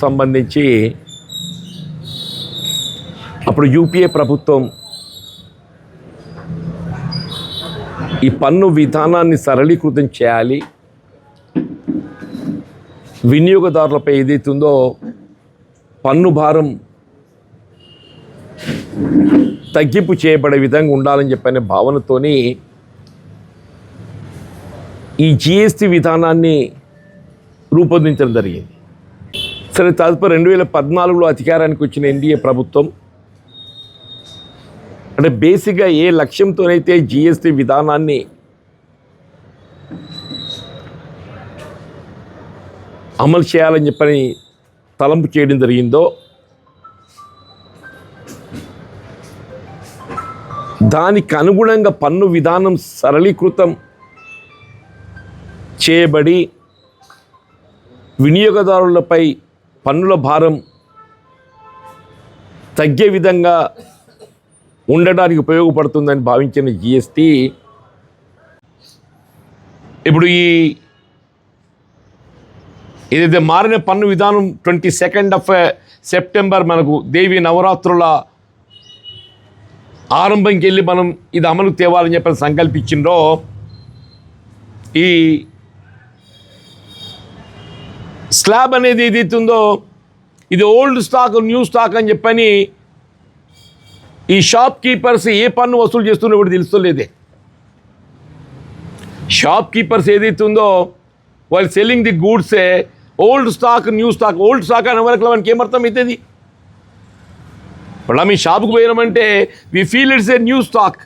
సంబంధించి అప్పుడు యూపీఏ ప్రభుత్వం ఈ పన్ను విధానాన్ని సరళీకృతం చేయాలి, వినియోగదారులపై ఏదైతుందో పన్ను భారం తగ్గింపు చేయబడే విధంగా ఉండాలని చెప్పనే భావనతోని ఈ జిఎస్టీ విధానాన్ని రూపొందించడం జరిగింది. సరే, తదుపరి 2014లో అధికారానికి వచ్చిన ఎన్డీఏ ప్రభుత్వం అంటే బేసిక్గా ఏ లక్ష్యంతోనైతే జిఎస్టీ విధానాన్ని అమలు చేయాలని చెప్పని తలంపు చేయడం జరిగిందో దానికి అనుగుణంగా పన్ను విధానం సరళీకృతం చేయబడి వినియోగదారులపై పన్నుల భారం తగ్గే విధంగా ఉండడానికి ఉపయోగపడుతుందని భావించిన జిఎస్టీ ఇప్పుడు ఏదైతే మారిన పన్ను విధానం 22 సెప్టెంబర్ మనకు దేవి నవరాత్రుల ఆరంభంకి వెళ్ళి మనం ఇది అమలు తేవాలని చెప్పి సంకల్పించిండ్రో ఈ స్లాబ్ అనేది ఏదైతుందో ఇది ఓల్డ్ స్టాక్ న్యూ స్టాక్ అని చెప్పని ఈ షాప్ కీపర్స్ ఏ పన్ను వసూలు చేస్తున్నా కూడా తెలుస్తలేదే. షాప్ కీపర్స్ ఏదైతుందో వాళ్ళు సెల్లింగ్ ది గూడ్సే old stock new stock. Old stock అనే వరకు మనకి ఏమర్థం అవుతుంది? ఇప్పుడు మీ షాపుకు పోయినామంటే we feel it's a new stock.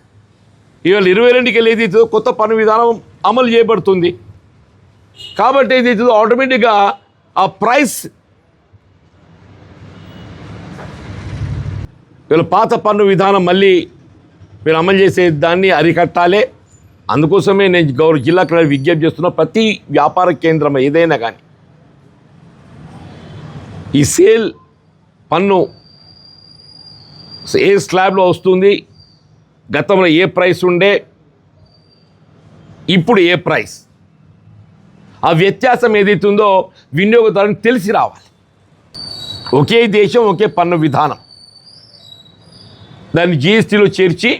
ఇవాళ 22కి వెళ్ళి ఏదైతుందో కొత్త పన్ను విధానం అమలు చేయబడుతుంది కాబట్టి ఏదైతుందో ఆటోమేటిక్గా ఆ ప్రైస్ వీళ్ళ పాత పన్ను విధానం మళ్ళీ వీళ్ళు అమలు చేసే దాన్ని అరికట్టాలి. అందుకోసమే నేను జిల్లా కలెక్టర్ విజ్ఞప్తి చేస్తున్నా, ప్రతి వ్యాపార కేంద్రం ఏదైనా కానీ ఈ సేల్ పన్ను ఏ స్లాబ్లో వస్తుంది, గతంలో ఏ ప్రైస్ ఉండే, ఇప్పుడు ఏ ప్రైస్, ఆ వ్యత్యాసం ఏదైతుందో వినియోగదారునికి తెలిసి రావాలి. ఒకే దేశం ఒకే పన్ను విధానం దాన్ని జిఎస్టీలో చేర్చి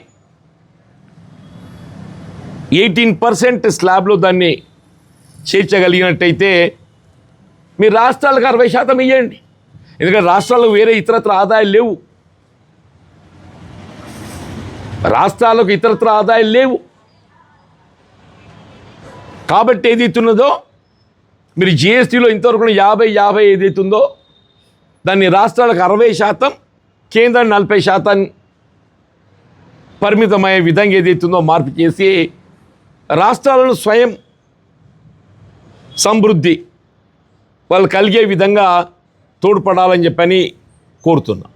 18% స్లాబ్లో దాన్ని చేర్చగలిగినట్టయితే మీ రాష్ట్రాలకు 60% ఇవ్వండి. ఎందుకంటే రాష్ట్రాలకు వేరే ఇతరత్ర ఆదాయాలు లేవు, రాష్ట్రాలకు ఇతరత్ర ఆదాయాలు లేవు కాబట్టి ఏదైతున్నదో మీరు జిఎస్టీలో ఇంతవరకు 50-50 ఏదైతుందో దాన్ని రాష్ట్రాలకు 60%, కేంద్రానికి 40% పరిమితమయ్యే విధంగా ఏదైతుందో మార్పు చేసి రాష్ట్రాలను స్వయం సమృద్ధి వాళ్ళు కలిగే విధంగా తోడ్పడాలని చెప్పని కోరుతున్నా.